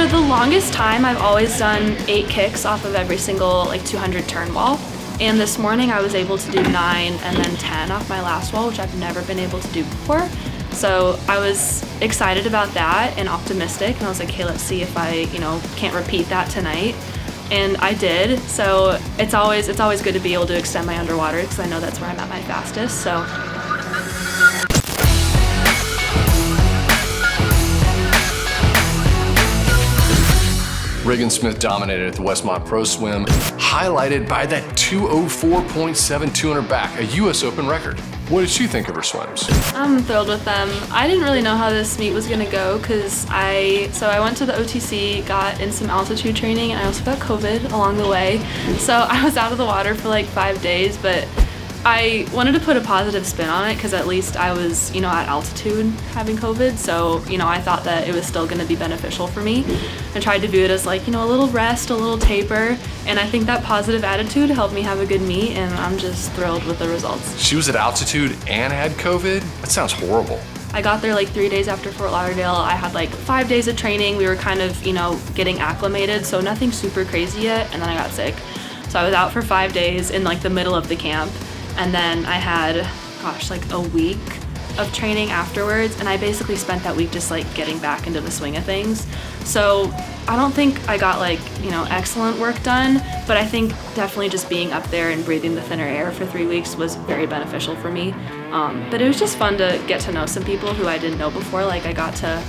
For the longest time, I've always done 8 kicks off of every single 200 turn wall. And this morning I was able to do 9 and then 10 off my last wall, which I've never been able to do before. So I was excited about that and optimistic, and I was like, hey, let's see if I, can't repeat that tonight. And I did. So it's always good to be able to extend my underwater because I know that's where I'm at my fastest. So. Regan Smith dominated at the Westmont Pro Swim, highlighted by that 2:04.7 200 back, a U.S. Open record. What did you think of her swims? I'm thrilled with them. I didn't really know how this meet was gonna go because I went to the OTC, got in some altitude training, and I also got COVID along the way. So I was out of the water for 5 days, but I wanted to put a positive spin on it because at least I was, at altitude having COVID. So, I thought that it was still going to be beneficial for me. I tried to view it as a little rest, a little taper. And I think that positive attitude helped me have a good meet, and I'm just thrilled with the results. She was at altitude and had COVID? That sounds horrible. I got there 3 days after Fort Lauderdale. I had 5 days of training. We were kind of, getting acclimated. So nothing super crazy yet. And then I got sick. So I was out for 5 days in the middle of the camp. And then I had, a week of training afterwards, and I basically spent that week just getting back into the swing of things. So I don't think I got excellent work done, but I think definitely just being up there and breathing the thinner air for 3 weeks was very beneficial for me. But it was just fun to get to know some people who I didn't know before. I got to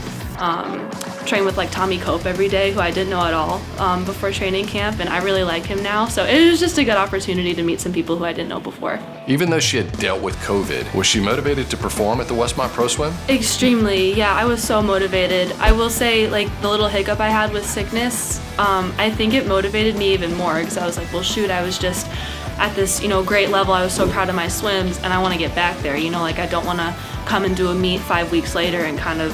train with Tommy Cope every day, who I didn't know at all before training camp, and I really like him now. So it was just a good opportunity to meet some people who I didn't know before. Even though she had dealt with COVID, was she motivated to perform at the Westmont Pro Swim? Extremely, yeah, I was so motivated. I will say, the little hiccup I had with sickness, I think it motivated me even more because I was well, shoot, I was just at this, great level. I was so proud of my swims, and I want to get back there. I don't want to come and do a meet 5 weeks later and kind of,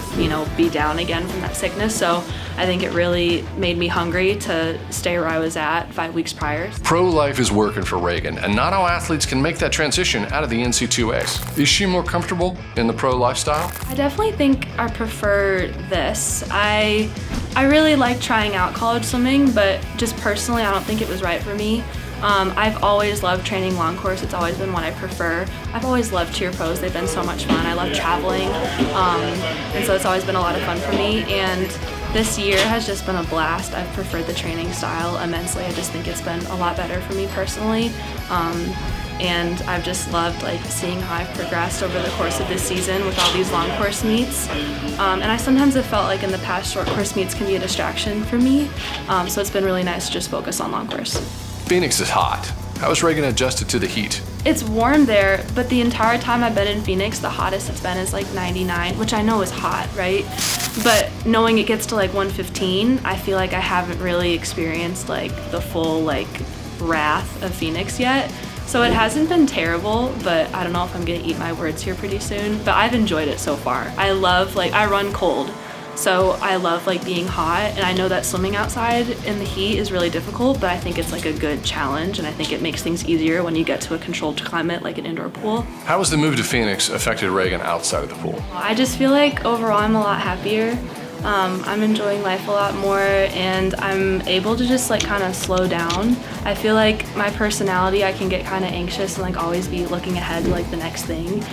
be down again from that sickness. So I think it really made me hungry to stay where I was at 5 weeks prior. Pro life is working for Regan, and not all athletes can make that transition out of the NC2As. Is she more comfortable in the pro lifestyle? I definitely think I prefer this. I really like trying out college swimming, but just personally, I don't think it was right for me. I've always loved training long course. It's always been what I prefer. I've always loved cheer pros. They've been so much fun. I love traveling. And so it's always been a lot of fun for me. And this year has just been a blast. I've preferred the training style immensely. I just think it's been a lot better for me personally. And I've just loved seeing how I've progressed over the course of this season with all these long course meets. And I sometimes have felt in the past short course meets can be a distraction for me. So it's been really nice to just focus on long course. Phoenix is hot. How has Regan adjusted to the heat? It's warm there, but the entire time I've been in Phoenix, the hottest it's been is 99, which I know is hot, right? But knowing it gets to 115, I feel I haven't really experienced the full wrath of Phoenix yet. So it hasn't been terrible, but I don't know if I'm gonna eat my words here pretty soon, but I've enjoyed it so far. I love, I run cold. So I love being hot, and I know that swimming outside in the heat is really difficult, but I think it's a good challenge, and I think it makes things easier when you get to a controlled climate like an indoor pool. How has the move to Phoenix affected Regan outside of the pool? I just feel overall I'm a lot happier. I'm enjoying life a lot more, and I'm able to just kind of slow down. I feel my personality, I can get kind of anxious and always be looking ahead to the next thing.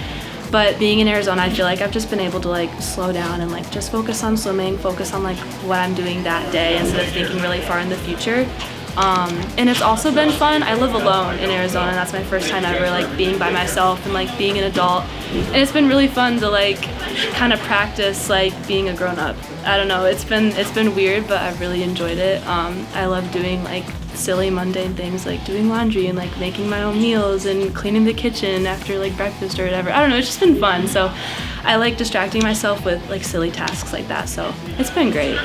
But being in Arizona, I feel I've just been able to slow down and just focus on swimming, focus on what I'm doing that day instead of thinking really far in the future. And it's also been fun. I live alone in Arizona, and that's my first time ever being by myself and being an adult. And it's been really fun to kind of practice being a grown-up. I don't know, it's been weird, but I've really enjoyed it. I love doing silly mundane things doing laundry and making my own meals and cleaning the kitchen after breakfast or whatever. I don't know, it's just been fun. So I like distracting myself with silly tasks like that. So it's been great.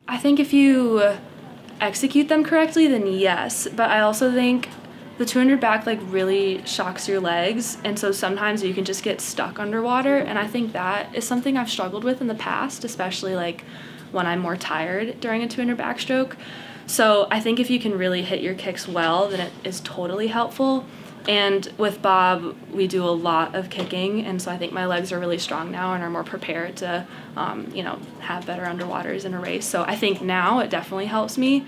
I think if you execute them correctly, then yes. But I also think the 200 back really shocks your legs, and so sometimes you can just get stuck underwater, and I think that is something I've struggled with in the past, especially when I'm more tired during a 200 backstroke. So I think if you can really hit your kicks well, then it is totally helpful. And with Bob, we do a lot of kicking, and so I think my legs are really strong now and are more prepared to, have better underwaters in a race. So I think now it definitely helps me.